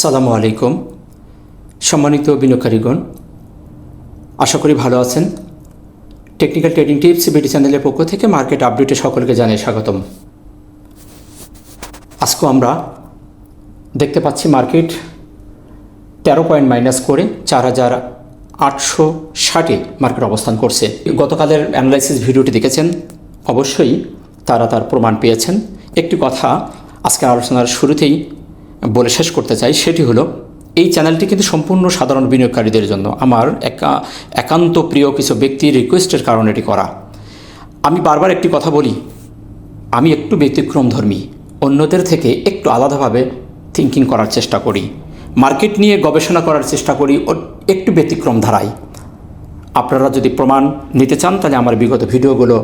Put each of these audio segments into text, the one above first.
আসসালামু আলাইকুম সম্মানিত বিনিয়োগকারীগণ, আশা করি ভালো আছেন। টেকনিক্যাল ট্রেডিং টিপস বিডি চ্যানেলের পক্ষ থেকে মার্কেট আপডেটে সকলকে জানাই স্বাগতম। আজকে আমরা দেখতে পাচ্ছি মার্কেট 13 পয়েন্ট মাইনাস করে 4860-এ মার্কেট অবস্থান করছে। গতকালের অ্যানালাইসিস ভিডিওটি দেখেছেন, অবশ্যই তারা তার প্রমাণ পেয়েছেন। একটি কথা আজকের আলোচনার শুরুতেই বলে শেষ করতে চাই, সেটি হলো এই চ্যানেলটি কিন্তু সম্পূর্ণ সাধারণ বিনিয়োগকারীদের জন্য। আমার একান্ত প্রিয় কিছু ব্যক্তির রিকোয়েস্টের কারণে এটি করা। আমি বারবার একটি কথা বলি, আমি একটু ব্যতিক্রমধর্মী, অন্যদের থেকে একটু আলাদাভাবে থিঙ্কিং করার চেষ্টা করি, মার্কেট নিয়ে গবেষণা করার চেষ্টা করি, একটু ব্যতিক্রম ধারায়। আপনারা যদি প্রমাণ নিতে চান তাহলে আমার বিগত ভিডিওগুলো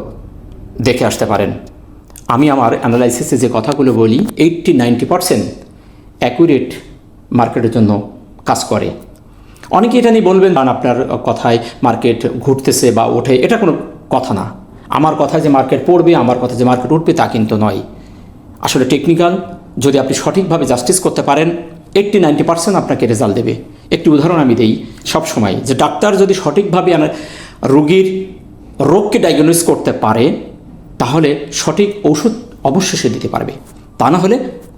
দেখে আসতে পারেন। আমি আমার অ্যানালাইসিসে যে কথাগুলো বলি 80-90% অ্যাকুরেট মার্কেটের জন্য কাজ করে। অনেকে এটা নিয়ে বলবেন আপনার কথায় মার্কেট ঘুরতেছে বা ওঠে, এটা কোনো কথা না। আমার কথা যে মার্কেট পড়বে, আমার কথা যে মার্কেট উঠবে তা কিন্তু নয়। আসলে টেকনিক্যাল যদি আপনি সঠিকভাবে জাস্টিস করতে পারেন 80-90% আপনাকে রেজাল্ট দেবে। একটি উদাহরণ আমি দিই সবসময়, যে ডাক্তার যদি সঠিকভাবে রোগীর রোগকে ডায়াগনোস করতে পারে তাহলে সঠিক ওষুধ অবশ্যই সে দিতে পারবে, তা না হলে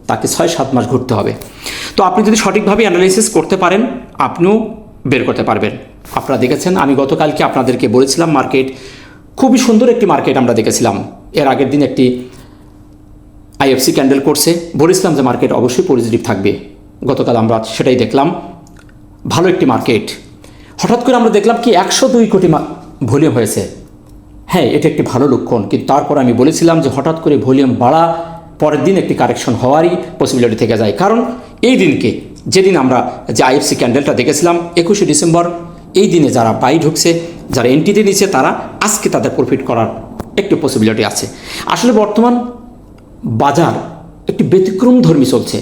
তাকে 6-7 মাস ঘুরতে হবে। তো আপনি যদি সঠিকভাবে অ্যানালাইসিস করতে পারেন আপনিও বের করতে পারবেন। আপনারা দেখেছেন, আমি গতকালকে আপনাদেরকে বলেছিলাম মার্কেট খুবই সুন্দর একটি মার্কেট আমরা দেখেছিলাম। এর আগের দিন একটি আইএফসি ক্যান্ডেল করছে, বলেছিলাম যে মার্কেট অবশ্যই পজিটিভ থাকবে। গতকাল আমরা সেটাই দেখলাম, ভালো একটি মার্কেট। হঠাৎ করে আমরা দেখলাম কি 102 কোটি ভলিউম হয়েছে। হ্যাঁ, এটা একটি ভালো লক্ষণ, কিন্তু তারপর আমি বলেছিলাম যে হঠাৎ করে ভলিউম বাড়া পরের দিন একটি কারেকশন হওয়ারই পসিবিলিটি থেকে যায়। কারণ এই দিনকে, যেদিন আমরা যে আইএফসি ক্যান্ডেলটা দেখেছিলাম 21শে ডিসেম্বর, এই দিনে যারা বাই ঢুকছে, যারা এন্ট্রিতে নিচ্ছে, তারা আজকে তাদের প্রফিট করার একটু পসিবিলিটি আছে। আসলে বর্তমান বাজার একটি ব্যতিক্রমধর্মী চলছে,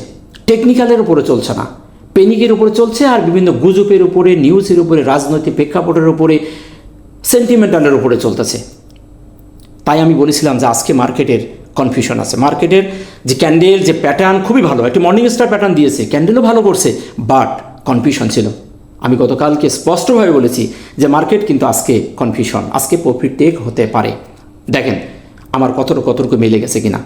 টেকনিক্যালের উপরে চলছে না, পেনিকের উপরে চলছে, আর বিভিন্ন গুজবের উপরে, নিউজের উপরে, রাজনৈতিক প্রেক্ষাপটের উপরে, সেন্টিমেন্টালের উপরে চলতেছে। তাই আমি বলেছিলাম যে আজকে মার্কেটের কনফিউশন আছে। মার্কেটের যে ক্যান্ডেল, যে প্যাটার্ন খুবই ভালো, একটি মর্নিং স্টার প্যাটার্ন দিয়েছে, ক্যান্ডেলও ভালো করছে, বাট কনফিউশন ছিল। আমি গতকালকে স্পষ্টভাবে বলেছি যে মার্কেট কিন্তু আজকে কনফিউশন, আজকে প্রফিট টেক হতে পারে। দেখেন আমার কতটুকু মিলে গেছে কিনা।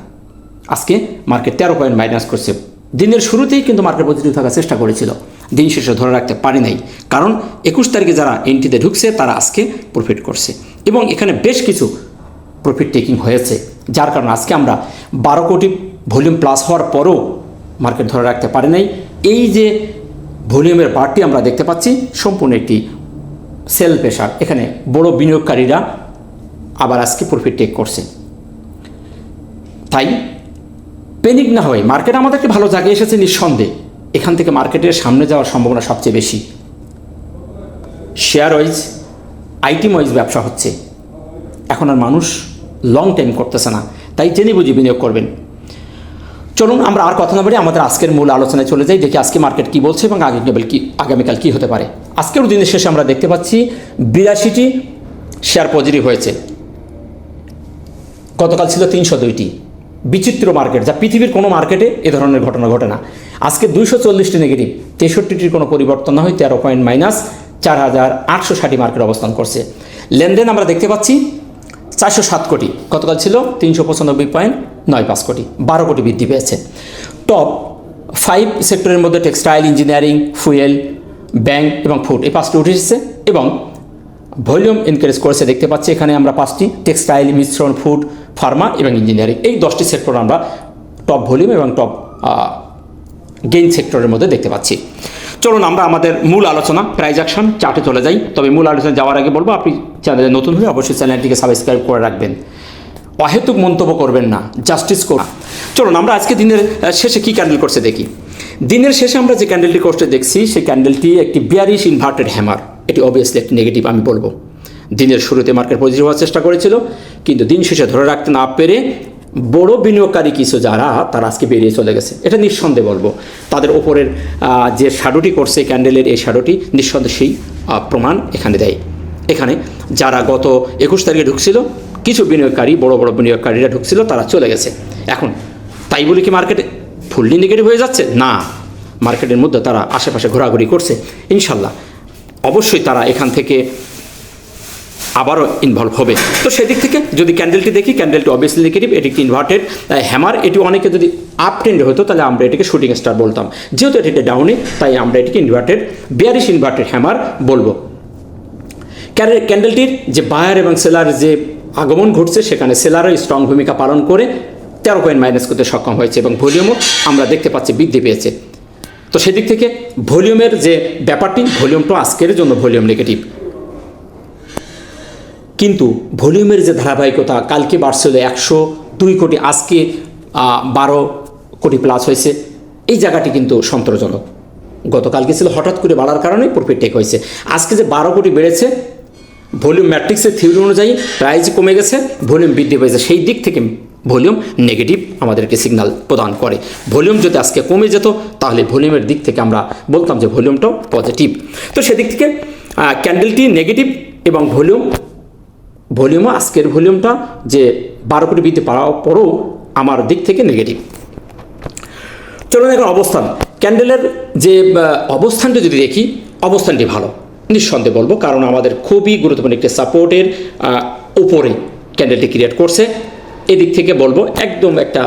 আজকে মার্কেট 13 পয়েন্ট মাইনাস করছে। দিনের শুরুতেই কিন্তু মার্কেট পজিটিভ থাকার চেষ্টা করেছিল, দিন শেষে ধরে রাখতে পারে নাই। কারণ 21 তারিখে যারা এন্ট্রিতে ঢুকছে তারা আজকে প্রফিট করছে, এবং এখানে বেশ কিছু প্রফিট টেকিং হয়েছে, যার কারণে আজকে আমরা 12 কোটি ভলিউম প্লাস হওয়ার পরও মার্কেট ধরে রাখতে পারে নাই। এই যে ভলিউমের বাড়তি আমরা দেখতে পাচ্ছি সম্পূর্ণ একটি সেল প্রেশার। এখানে বড় বিনিয়োগকারীরা আবার আজকে প্রফিট টেক করছে। তাই প্যানিক না হয়ে মার্কেট আমাদেরকে ভালো জায়গায় এসেছে নিঃসন্দেহে। এখান থেকে মার্কেটের সামনে যাওয়ার সম্ভাবনা সবচেয়ে বেশি। শেয়ার ওয়াইজ, আইটেম ওয়াইজ ব্যবসা হচ্ছে, এখন আর মানুষ লং টাইম করতেছে না, তাই জেনে বুঝে বিনিয়োগ করবেন। চলুন আমরা আর কথা না বলে আমাদের আজকের মূল আলোচনায় চলে যাই, দেখি আজকে মার্কেট কী বলছে এবং আগামীকাল কী হতে পারে। আজকের দিনের শেষে আমরা দেখতে পাচ্ছি 82টি শেয়ার পজিটিভ হয়েছে, গতকাল ছিল 302টি। বিচিত্র মার্কেট, যা পৃথিবীর কোনো মার্কেটে এ ধরনের ঘটনা ঘটে না। আজকে 240টি নেগেটিভ, 63টির কোনো পরিবর্তন না হয় 13 পয়েন্ট মাইনাস 4860 মার্কেট অবস্থান করছে। লেনদেন আমরা দেখতে পাচ্ছি 407 কোটি, গতকাল ছিল 395.95 কোটি, 12 কোটি বৃদ্ধি পেয়েছে। টপ 5 সেক্টরের মধ্যে টেক্সটাইল, ইঞ্জিনিয়ারিং, ফুয়েল, ব্যাংক এবং ফুড, এই 5টি উঠে এসেছে এবং ভলিউম ইনক্রিজ করেছে। দেখতে পাচ্ছি এখানে আমরা 5টি, টেক্সটাইল, মিশ্রণ, ফুড, ফার্মা এবং ইঞ্জিনিয়ারিং, এই 10টি সেক্টর আমরা টপ ভলিউম এবং টপ গেইন সেক্টরের মধ্যে দেখতে পাচ্ছি। চলুন আমরা আমাদের মূল আলোচনা প্রাইস অ্যাকশন চার্টে চলে যাই। তবে মূল আলোচনা যাওয়ার আগে বলবো, আপনি চ্যানেলে নতুন হলে অবশ্যই চ্যানেলটিকে সাবস্ক্রাইব করে রাখবেন, অহেতুক মন্তব্য করবেন না, জাস্টিস করুন। চলুন আমরা আজকে দিনের শেষে কী ক্যান্ডেল করছে দেখি। দিনের শেষে আমরা যে ক্যান্ডেলটি করতে দেখছি সেই ক্যান্ডেলটি একটি বিয়ারিশ ইনভার্টেড হ্যামার। এটি অবভিয়াসলি একটি নেগেটিভ। আমি বলবো দিনের শুরুতে মার্কেট পজিটিভ হওয়ার চেষ্টা করেছিল, কিন্তু দিন শেষে ধরে রাখতে না পেরে বড় বিনিয়োগকারী কিছু যারা, তারা আজকে বেরিয়ে চলে গেছে। এটা নিঃসন্দেহে বলবো, তাদের ওপরের যে শ্যাডোটি করছে ক্যান্ডেলের, এই শ্যাডোটি নিঃসন্দেহে সেই প্রমাণ এখানে দেয়। এখানে যারা গত 21 তারিখে ঢুকছিল, কিছু বিনিয়োগকারী, বড় বড় বিনিয়োগকারীরা ঢুকছিল, তারা চলে গেছে। এখন তাই বলে কি মার্কেট ফুললি নেগেটিভ হয়ে যাচ্ছে? না, মার্কেটের মধ্যে তারা আশেপাশে ঘোরাঘুরি করছে। ইনশাল্লাহ অবশ্যই তারা এখান থেকে আবারও ইনভলভ হবে। তো সেদিক থেকে যদি ক্যান্ডেলটি দেখি, ক্যান্ডেলটি অবভিয়াসলি নেগেটিভ, এটি একটি ইনভার্টেড হ্যামার। এটি অনেকে যদি আপ ট্রেন্ডে হতো তাহলে আমরা এটিকে শুটিং স্টার বলতাম, যেহেতু এটি ডাউনে তাই আমরা এটিকে ইনভার্টেড, বিয়ারিশ ইনভার্টেড হ্যামার বলবো। ক্যান্ডেলটির যে বায়ার এবং সেলার যে আগমন ঘটছে, সেখানে সেলারও স্ট্রং ভূমিকা পালন করে 13 পয়েন্ট মাইনাস করতে সক্ষম হয়েছে এবং ভলিউমও আমরা দেখতে পাচ্ছি বৃদ্ধি পেয়েছে। তো সেদিক থেকে ভলিউমের যে ব্যাপারটি, ভলিউমটা আজকের জন্য ভলিউম নেগেটিভ, কিন্তু ভলিউমের যে ধারাবাহিকতা, কালকে বাড়ছিল 102 কোটি, আজকে 12 কোটি প্লাস হয়েছে, এই জায়গাটি কিন্তু সন্তোষজনক। গতকালকে ছিল হঠাৎ করে বাড়ার কারণে প্রফিট টেক হয়েছে। আজকে যে 12 কোটি বেড়েছে, ভলিউম ম্যাট্রিক্সের থিওরি অনুযায়ী প্রাইস কমে গেছে, ভলিউম বৃদ্ধি পেয়েছে, সেই দিক থেকে ভলিউম নেগেটিভ আমাদেরকে সিগন্যাল প্রদান করে। ভলিউম যদি আজকে কমে যেত তাহলে ভলিউমের দিক থেকে আমরা বলতাম যে ভলিউমটাও পজিটিভ। তো সেদিক থেকে ক্যান্ডেলটি নেগেটিভ এবং ভলিউমও আজকের ভলিউমটা যে 12 কোটি বৃদ্ধি পাওয়ার পরও আমার দিক থেকে নেগেটিভ। চলুন এখন অবস্থান, ক্যান্ডেলের যে অবস্থানটা যদি দেখি, অবস্থানটি ভালো নিঃসন্দেহে বলবো, কারণ আমাদের খুবই গুরুত্বপূর্ণ একটি সাপোর্টের উপরে ক্যান্ডেলটি ক্রিয়েট করছে। এদিক থেকে বলবো একদম একটা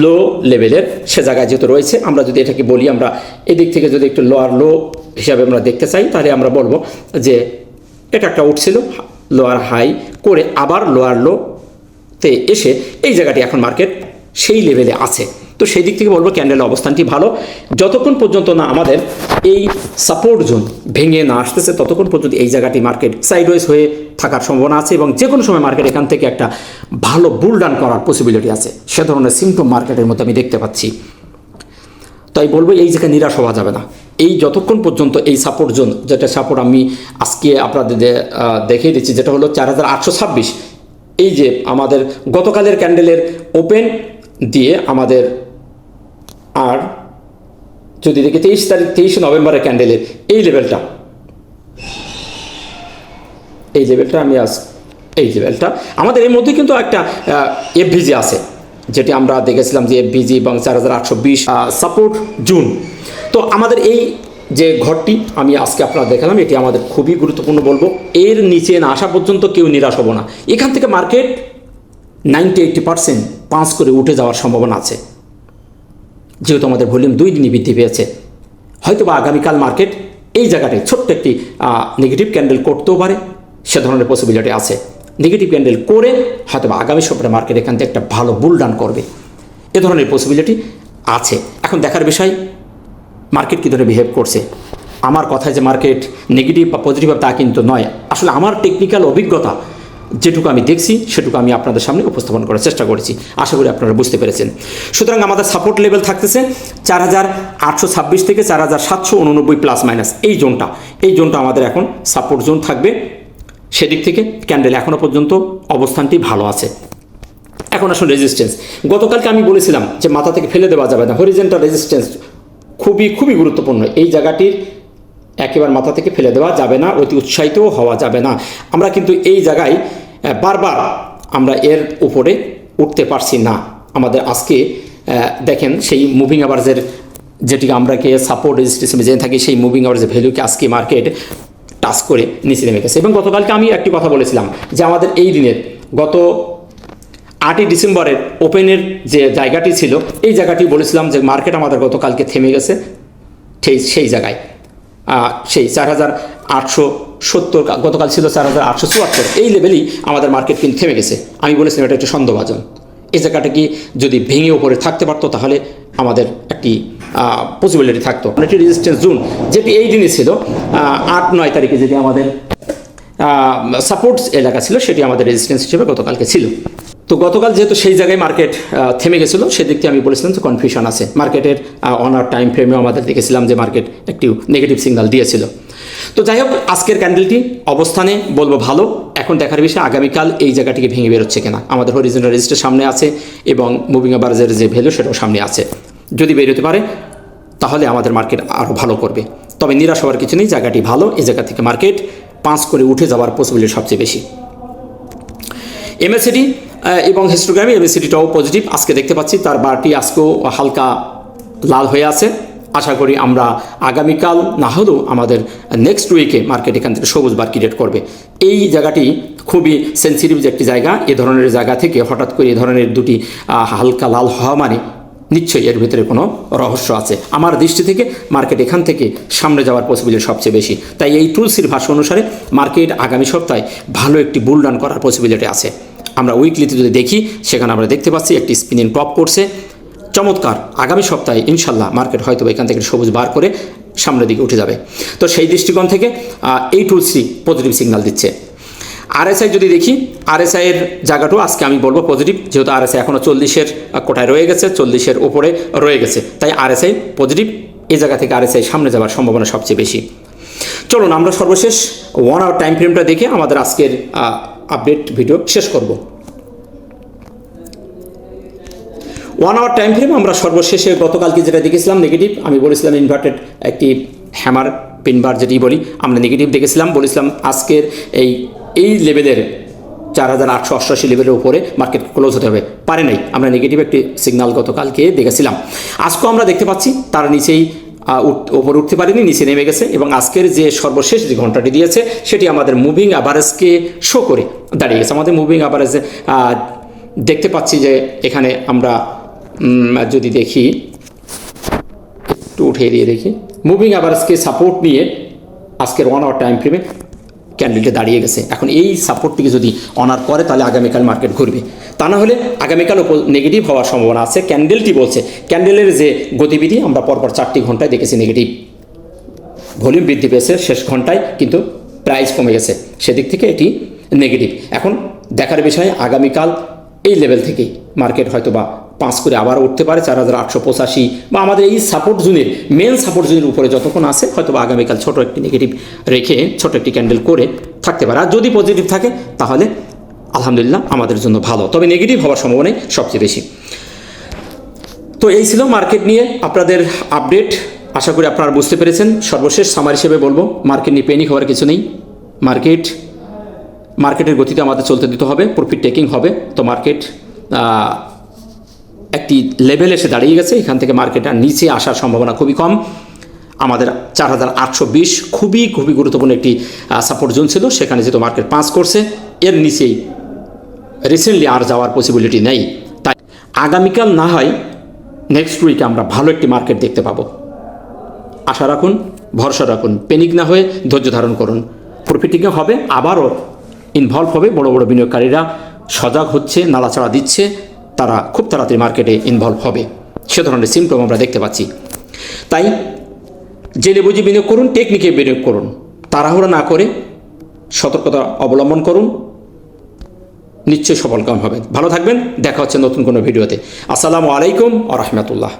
লো লেভেলের সে জায়গায় যেহেতু রয়েছে, আমরা যদি এটাকে বলি, আমরা এদিক থেকে যদি একটু লোয়ার লো হিসাবে আমরা দেখতে চাই, তাহলে আমরা বলবো যে এটা একটা উঠছিল, লোয়ার হাই করে আবার লোয়ার লোতে এসে এই জায়গাটি এখন মার্কেট সেই লেভেলে আছে। তো সেই দিক থেকে বলবো ক্যান্ডেলের অবস্থানটি ভালো। যতক্ষণ পর্যন্ত না আমাদের এই সাপোর্ট জোন ভেঙে না আসতেছে, ততক্ষণ পর্যন্ত এই জায়গাটি মার্কেট সাইডওয়েজ হয়ে থাকার সম্ভাবনা আছে এবং যে কোনো সময় মার্কেট এখান থেকে একটা ভালো বুল ডান করার পসিবিলিটি আছে। সে ধরনের সিমটম মার্কেটের মধ্যে আমি দেখতে পাচ্ছি। তাই বলবো এই জায়গায় নিরাশ হওয়া যাবে না। এই যতক্ষণ পর্যন্ত এই সাপোর্ট জোন, যেটা সাপোর্ট আমি আজকে আপনাদের দেখিয়ে দিচ্ছি, যেটা হলো 4826, এই যে আমাদের গতকালের ক্যান্ডেলের ওপেন দিয়ে আমাদের, আর যদি দেখি 23 নভেম্বরের ক্যান্ডেলের এই লেভেলটা আমি এই লেভেলটা আমাদের এর মধ্যে কিন্তু একটা এফভিজি আছে, যেটি আমরা দেখেছিলাম যে এফভিজি এবং 4820 সাপোর্ট জোন। তো আমাদের এই যে ঘরটি আমি আজকে আপনারা দেখালাম, এটি আমাদের খুবই গুরুত্বপূর্ণ বলবো। এর নিচে না আসা পর্যন্ত কেউ নিরাশ হবো না। এখান থেকে মার্কেট 90-80% পাঁচ করে উঠে যাওয়ার সম্ভাবনা আছে, যেহেতু আমাদের ভলিউম 2 দিনই বৃদ্ধি পেয়েছে। হয়তো বা আগামীকাল মার্কেট এই জায়গাটায় ছোট্ট একটি নেগেটিভ ক্যান্ডেল করতেও পারে, সে ধরনের পসিবিলিটি আছে। নেগেটিভ ক্যান্ডেল করে হয়তো বা আগামী সপ্তাহে মার্কেট এখান থেকে একটা ভালো বুল ডান করবে, এ ধরনের পসিবিলিটি আছে। এখন দেখার বিষয় মার্কেট কী ধরনের বিহেভ করছে। আমার কথায় যে মার্কেট নেগেটিভ বা পজিটিভ তা কিন্তু নয়, আসলে আমার টেকনিক্যাল অভিজ্ঞতা যেটুকু আমি দেখছি সেটুকু আমি আপনাদের সামনে উপস্থাপন করার চেষ্টা করেছি। আশা করি আপনারা বুঝতে পেরেছেন। সুতরাং আমাদের সাপোর্ট লেভেল থাকতেছে 4826 থেকে 4789 প্লাস মাইনাস এই জোনটা আমাদের এখন সাপোর্ট জোন থাকবে। সেদিক থেকে ক্যান্ডেল এখনও পর্যন্ত অবস্থানটি ভালো আছে। এখন আসুন রেজিস্ট্যান্স। গতকালকে আমি বলেছিলাম যে মাথা থেকে ফেলে দেওয়া যাবে না, হরিজেন্টাল রেজিস্ট্যান্স খুবই গুরুত্বপূর্ণ। এই জায়গাটির একেবারে মাথা থেকে ফেলে দেওয়া যাবে না, অতি উৎসাহিতও হওয়া যাবে না। আমরা কিন্তু এই জায়গায় বারবার আমরা এর উপরে উঠতে পারছি না। আমাদের আজকে দেখেন সেই মুভিং অ্যাভারেজের যেটিকে আমরা সাপোর্ট রেজিস্ট্যান্স জেনে থাকি, সেই মুভিং অ্যাভারেজের ভ্যালুকে আজকে মার্কেট টাচ করে নিচে নেমে গেছে। এবং গতকালকে আমি একটি কথা বলেছিলাম যে আমাদের এই দিনের গত 8ই ডিসেম্বরের ওপেনের যে জায়গাটি ছিল, এই জায়গাটি বলেছিলাম যে মার্কেট আমাদের গতকালকে থেমে গেছে সেই জায়গায়, সেই 4870, গতকাল ছিল 4874, এই লেভেলই আমাদের মার্কেট কিন্তু থেমে গেছে। আমি বলেছিলাম এটা একটি সন্দেহভাজন। এই জায়গাটা কি যদি ভেঙে ওপরে থাকতে পারতো তাহলে আমাদের একটি পসিবিলিটি থাকতো। একটি রেজিস্ট্যান্স জোন যেটি এই দিনে ছিল 8-9 তারিখে, যেটি আমাদের সাপোর্ট এলাকা ছিল, সেটি আমাদের রেজিস্ট্যান্স হিসেবে গতকালকে ছিল। তো গতকাল যেহেতু সেই জায়গায় মার্কেট থেমে গেছিলো, সেদিক থেকে আমি বলেছিলাম যে কনফিউশন আছে মার্কেটের। অনার টাইম ফ্রেমেও আমাদের দেখেছিলাম যে মার্কেট একটি নেগেটিভ সিগন্যাল দিয়েছিল। তো যাই হোক, আজকের ক্যান্ডেলটি অবস্থানে বলবো ভালো। এখন দেখার বিষয় আগামীকাল এই জায়গাটিকে ভেঙে বেরোচ্ছে কিনা। আমাদের হরিজন্টাল রেজিস্টার সামনে আছে এবং মুভিং অ্যাভারেজের যে ভ্যালু সেটাও সামনে আছে। যদি বেরোতে পারে তাহলে আমাদের মার্কেট আরও ভালো করবে। তবে নিরাশ হওয়ার কিছু নেই, জায়গাটি ভালো। এই জায়গা থেকে মার্কেট 5 করে উঠে যাওয়ার পসিবিলিটি সবচেয়ে বেশি। এমএসিডি এবং হিস্টোগ্রামে এমএসিডিটাও পজিটিভ আজকে দেখতে পাচ্ছি। তার বারটি আজকেও হালকা লাল হয়ে আছে। আশা করি আমরা আগামীকাল না হলেও আমাদের নেক্সট উইকে মার্কেট এখান থেকে সবুজ বার ক্রিয়েট করবে। এই জায়গাটি খুবই সেন্সিটিভ যে একটি জায়গা। এ ধরনের জায়গা থেকে হঠাৎ করে এ ধরনের দুটি হালকা লাল হওয়া মানে নিশ্চয়ই এর ভিতরে কোনো রহস্য আছে। আমার দৃষ্টি থেকে মার্কেট এখান থেকে সামনে যাওয়ার পসিবিলিটি সবচেয়ে বেশি। তাই এই টুলসির ভাষ্য অনুসারে মার্কেট আগামী সপ্তাহে ভালো একটি বুল রান করার পসিবিলিটি আছে। আমরা উইকলিতে যদি দেখি সেখানে আমরা দেখতে পাচ্ছি একটি স্পিনিং টপ করছে, চমৎকার। আগামী সপ্তাহে ইনশাল্লাহ মার্কেট হয়তো এখান থেকে সবুজ বার করে সামনের দিকে উঠে যাবে। তো সেই দৃষ্টিকোণ থেকে এই টুলসটি পজিটিভ সিগন্যাল দিচ্ছে। আরএসআই যদি দেখি, আরএসআইয়ের জায়গাটাও আজকে আমি বলবো পজিটিভ, যেহেতু আরএসআই এখনও 40-এর কোটায় রয়ে গেছে, 40-এর উপরে রয়ে গেছে, তাই আরএসআই পজিটিভ। এই জায়গা থেকে আরএসআই সামনে যাওয়ার সম্ভাবনা সবচেয়ে বেশি। চলুন আমরা সর্বশেষ 1 আওয়ার টাইম ফ্রেমটা দেখে আমাদের আজকের আপডেট ভিডিও শেষ করব। 1 আওয়ার টাইম ফ্রেম আমরা সর্বশেষে গতকালকে যেটা দেখেছিলাম নেগেটিভ, আমি বলেছিলাম ইনভার্টেড একটি হ্যামার পিনবার যেটি বলি, আমরা নেগেটিভ দেখেছিলাম। বলেছিলাম আজকের এই লেভেলের 4888 লেভেলের উপরে মার্কেট ক্লোজ হতে হবে, পারে নাই। আমরা নেগেটিভ একটি সিগন্যাল গতকালকে দেখেছিলাম। আজকেও আমরা দেখতে পাচ্ছি তার নিচেই ওপরে উঠতে পারেনি, নিচে নেমে গেছে। এবং আজকের যে সর্বশেষ যে ঘন্টাটি দিয়েছে সেটি আমাদের মুভিং অ্যাভারেজকে শো করে দাঁড়িয়ে গেছে। আমাদের মুভিং অ্যাভারেজে দেখতে পাচ্ছি যে এখানে আমরা যদি দেখি, একটু উঠে দিয়ে দেখি, মুভিং অ্যাভারেজকে সাপোর্ট নিয়ে আজকের 1 আওয়ার টাইম ফ্রেমে ক্যান্ডেলটি দাঁড়িয়ে গেছে। এখন এই সাপোর্টটিকে যদি অনার করে তাহলে আগামীকাল মার্কেট ঘুরবে, তা না হলে আগামীকাল নেগেটিভ হওয়ার সম্ভাবনা আছে। ক্যান্ডেলটি বলছে, ক্যান্ডেলের যে গতিবিধি আমরা পরপর 4টি ঘন্টায় দেখেছি নেগেটিভ, ভলিউম বৃদ্ধি পেয়েছে শেষ ঘন্টায়, কিন্তু প্রাইস কমে গেছে, সেদিক থেকে এটি নেগেটিভ। এখন দেখার বিষয় আগামীকাল এই লেভেল থেকেই মার্কেট হয়তো বা 5 করে আবার উঠতে পারে 4885, বা আমাদের এই সাপোর্ট জোনের মেন সাপোর্ট জোনের উপরে যতক্ষণ আছে হয়তো বা আগামীকাল ছোট একটি নেগেটিভ রেখে ছোট একটি ক্যান্ডেল করে থাকতে পারে। আর যদি পজিটিভ থাকে তাহলে আলহামদুলিল্লাহ আমাদের জন্য ভালো, তবে নেগেটিভ হওয়ার সম্ভাবনাই সবচেয়ে বেশি। তো এই ছিল মার্কেট নিয়ে আপনাদের আপডেট। আশা করি আপনারা বুঝতে পেরেছেন। সর্বশেষ সামার হিসেবে বলবো, মার্কেট নিয়ে প্যানিক হওয়ার কিছু নেই। মার্কেটের গতিতে আমাদের চলতে দিতে হবে, প্রফিট টেকিং হবে। তো মার্কেট একটি লেভেল এসে দাঁড়িয়ে গেছে, এখান থেকে মার্কেট আর নিচে আসার সম্ভাবনা খুবই কম। আমাদের 4820 খুবই গুরুত্বপূর্ণ একটি সাপোর্ট জোন ছিল, সেখানে যেহেতু মার্কেট পাস করছে, এর নিচেই রিসেন্টলি আর যাওয়ার পসিবিলিটি নেই। তাই আগামীকাল না হয় নেক্সট উইকে আমরা ভালো একটি মার্কেট দেখতে পাবো। আশা রাখুন, ভরসা রাখুন, প্যানিক না হয়ে ধৈর্য ধারণ করুন। প্রফিটিংয়ে হবে, আবারও ইনভলভ হবে। বড় বড় বিনিয়োগকারীরা সজাগ হচ্ছে, নাড়াচাড়া দিচ্ছে, তারা খুব তাড়াতাড়ি মার্কেটে ইনভলভ হবে, সে ধরনের সিমটম আমরা দেখতে পাচ্ছি। তাই জেনে বুঝে বিনিয়োগ করুন, টেকনিকে বিনিয়োগ করুন, তাড়াহুড়া না করে সতর্কতা অবলম্বন করুন, নিশ্চয়ই সফলকাম হবেন। ভালো থাকবেন, দেখা হচ্ছে নতুন কোনো ভিডিওতে। আসসালামু আলাইকুম ওয়া রাহমাতুল্লাহ।